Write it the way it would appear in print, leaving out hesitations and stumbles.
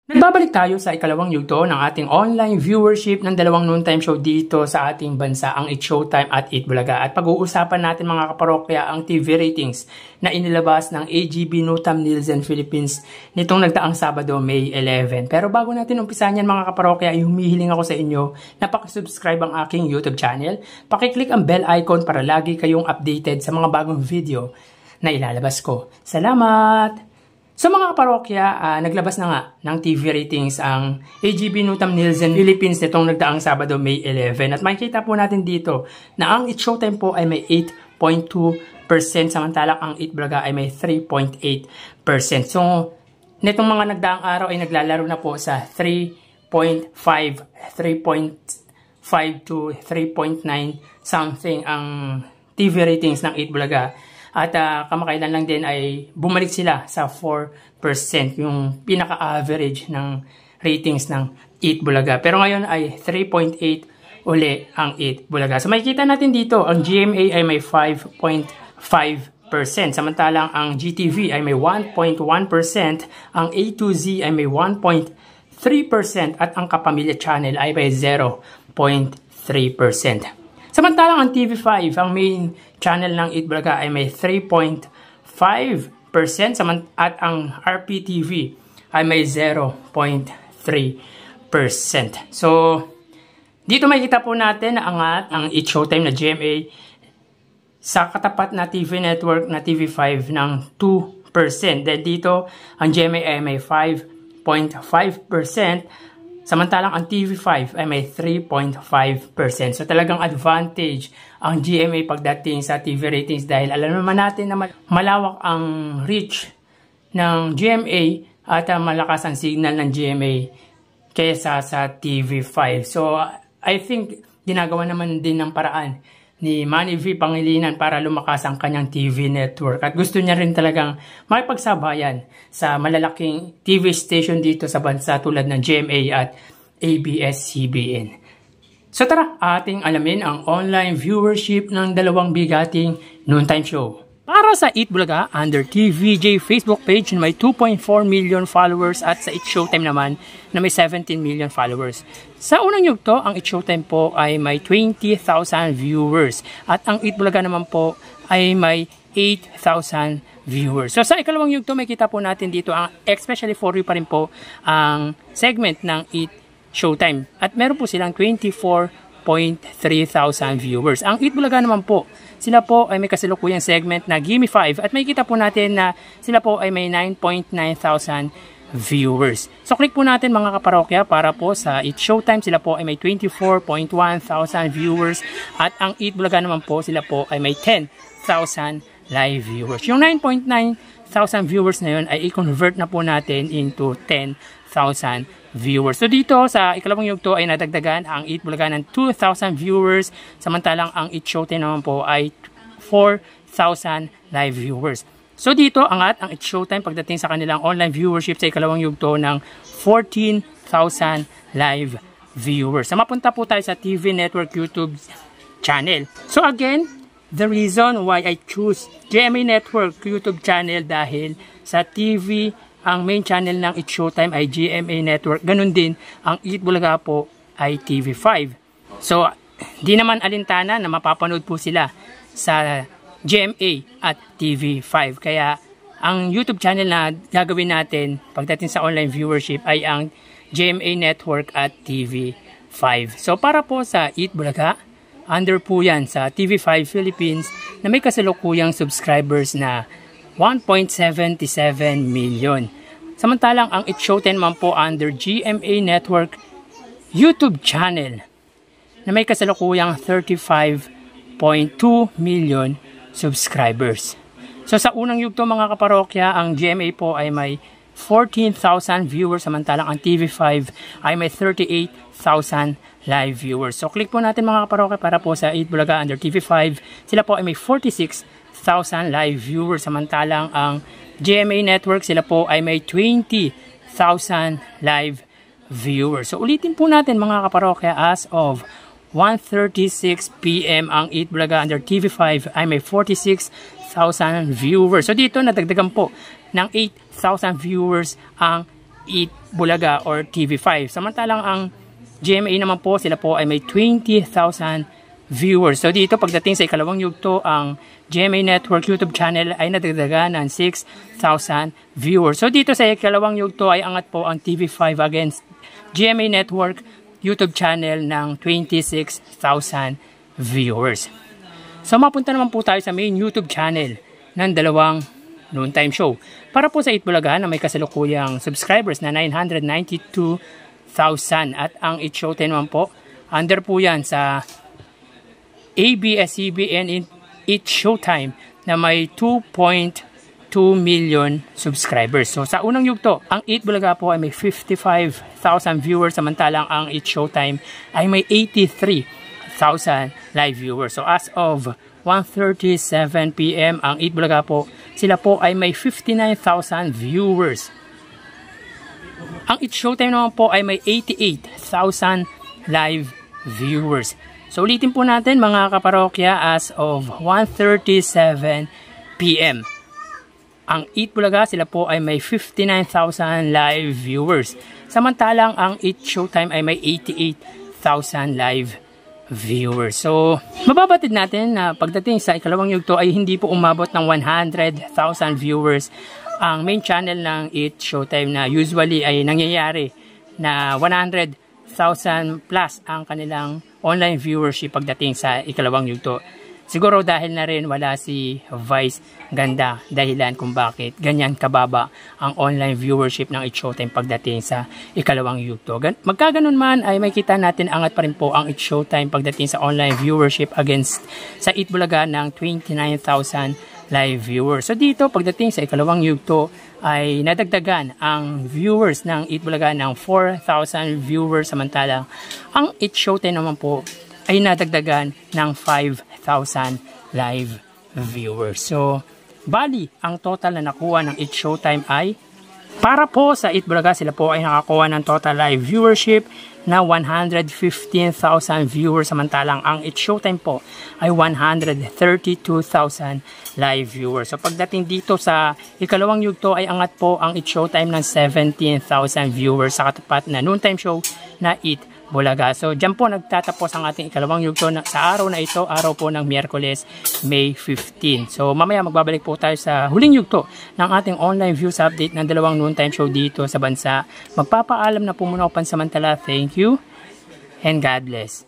Nagbabalik tayo sa ikalawang yugto ng ating online viewership ng dalawang noontime show dito sa ating bansa, ang It's Showtime at Eat Bulaga. At pag-uusapan natin mga kaparokya ang TV ratings na inilabas ng AGB Nutam Nielsen Philippines nitong nagdaang Sabado, May 11. Pero bago natin umpisahan yan mga kaparokya, ay humihiling ako sa inyo na pakisubscribe ang aking YouTube channel. Pakiclick ang bell icon para lagi kayong updated sa mga bagong video na ilalabas ko. Salamat! So mga kaparokya, naglabas na nga ng TV ratings ang AGB Nutam Nielsen Philippines nitong nagdaang Sabado, May 11. At makikita po natin dito na ang It's Showtime po ay may 8.2%, samantalang ang Eat Bulaga ay may 3.8%. So nitong mga nagdaang araw ay naglalaro na po sa 3.5, 3.5 to 3.9 something ang TV ratings ng Eat Bulaga. At kamakailan lang din ay bumalik sila sa 4%, yung pinaka-average ng ratings ng Eat Bulaga. Pero ngayon ay 3.8 uli ang Eat Bulaga. So makikita natin dito, ang GMA ay may 5.5%, samantalang ang GTV ay may 1.1%, ang A2Z ay may 1.3%, at ang Kapamilya Channel ay may 0.3%. Samantalang ang TV5, ang main channel ng Eat Bulaga ay may 3.5%, at ang RPTV ay may 0.3%. So, dito makikita po natin na angat ang It's Showtime na GMA sa katapat na TV network na TV5 ng 2%. Dahil dito, ang GMA ay may 5.5%, samantalang ang TV5 ay may 3.5%. So talagang advantage ang GMA pagdating sa TV ratings dahil alam naman natin na malawak ang reach ng GMA at malakas ang signal ng GMA kaysa sa TV5. So I think ginagawa naman din ng paraan ni Manny V. Pangilinan para lumakas ang kanyang TV network. At gusto niya rin talagang makipagsabayan sa malalaking TV station dito sa bansa tulad ng GMA at ABS-CBN. So tara, ating alamin ang online viewership ng dalawang bigating noontime show. Para sa Eat Bulaga, under TVJ Facebook page na may 2.4 million followers at sa It's Showtime naman na may 17 million followers. Sa unang yugto, ang It's Showtime po ay may 20,000 viewers at ang Eat Bulaga naman po ay may 8,000 viewers. So sa ikalawang yugto, may kita po natin dito, especially for you pa rin po, ang segment ng Eat Showtime. At meron po silang 24,300 viewers. Ang Eat Bulaga naman po, sila po ay may kasalukuyang segment na Gimme 5 at makikita po natin na sila po ay may 9,900 viewers. So click po natin mga kaparokya para po sa It's Showtime, sila po ay may 24,100 viewers at ang Eat Bulaga naman po, sila po ay may 10,000 live viewers. Yung 9,900 viewers na yun ay i-convert na po natin into 10,000 viewers. So dito sa ikalawang yugto ay nadagdagan ang Eat Bulaga ng 2,000 viewers, samantalang ang It's Showtime naman po ay 4,000 live viewers. So dito angat ang It's Showtime pagdating sa kanilang online viewership sa ikalawang yugto ng 14,000 live viewers. So mapunta po tayo sa TV Network YouTube channel. So again, the reason why I choose GMA Network YouTube channel dahil sa TV, ang main channel ng It's Showtime ay GMA Network. Ganun din, ang Eat Bulaga po ay TV5. So, di naman alintana na mapapanood po sila sa GMA at TV5. Kaya, ang YouTube channel na gagawin natin pagdating sa online viewership ay ang GMA Network at TV5. So, para po sa Eat Bulaga, under po yan sa TV5 Philippines na may kasalukuyang subscribers na 1.77 million. Samantalang ang It's Showtime naman po under GMA Network YouTube channel na may kasalukuyang 35.2 million subscribers. So sa unang yugto mga kaparokya, ang GMA po ay may 14,000 viewers, samantalang ang TV5 ay may 38,000 live viewers. So click po natin mga kaparokya para po sa Eat Bulaga under TV5. Sila po ay may 46,000 live viewers, samantalang ang GMA Network sila po ay may 20,000 live viewers. So ulitin po natin mga kaparokya, as of 1:36 PM ang Eat Bulaga under TV5 ay may 46,000 viewers. So dito nadagdagan po ng 8,000 viewers ang Eat Bulaga or TV5. Samantalang ang GMA naman po, sila po ay may 20,000 viewers. So dito pagdating sa ikalawang yugto, ang GMA Network YouTube channel ay nadagdagan ng 6,000 viewers. So dito sa ikalawang yugto ay angat po ang TV5 against GMA Network YouTube channel ng 26,000 viewers. So mapunta naman po tayo sa main YouTube channel ng dalawang noontime show. Para po sa Eat Bulaga na may kasalukuyang subscribers na 992,000 at ang Eat Showtime naman po, under po yan sa ABS-CBN Eat Showtime na may 2.2 million subscribers. So sa unang yugto, ang Eat Bulaga po ay may 55,000 viewers, samantalang ang Eat Showtime ay may 83,000 live viewers. So as of 1:37 PM, ang Eat Bulaga po, sila po ay may 59,000 viewers. Ang Eat Showtime naman po ay may 88,000 live viewers. So ulitin po natin mga kaparokya, as of 1:37 PM. Ang Eat Bulaga, sila po ay may 59,000 live viewers. Samantalang ang Eat Showtime ay may 88,000 live viewers. So, mababatid natin na pagdating sa ikalawang yugto ay hindi po umabot ng 100,000 viewers ang main channel ng Eat Showtime, na usually ay nangyayari na 100,000 plus ang kanilang online viewership pagdating sa ikalawang yugto. Siguro dahil na rin wala si Vice Ganda, dahilan kung bakit ganyan kababa ang online viewership ng Eat Showtime pagdating sa ikalawang yugto. Magkaganon man ay makita natin angat pa rin po ang Eat Showtime pagdating sa online viewership against sa Eat Bulaga ng 29,000 live viewers. So dito pagdating sa ikalawang yugto ay nadagdagan ang viewers ng Eat Bulaga ng 4,000 viewers, samantalang ang Eat Showtime naman po ay nadagdagan ng 5,000 live viewers. So, bali, ang total na nakuha ng Eat Showtime ay, para po sa Eat Bulaga, sila po ay nakakuha ng total live viewership na 115,000 viewers, samantalang ang Eat Showtime po ay 132,000 live viewers. So, pagdating dito sa ikalawang yugto ay angat po ang Eat Showtime ng 17,000 viewers sa katapat na noontime show na Eat Bulaga. So, dyan po nagtatapos ang ating ikalawang yugto sa araw na ito, araw po ng Miyerkules, May 15. So, mamaya magbabalik po tayo sa huling yugto ng ating online views update ng dalawang noontime show dito sa bansa. Magpapaalam na po muna ako pansamantala. Thank you and God bless.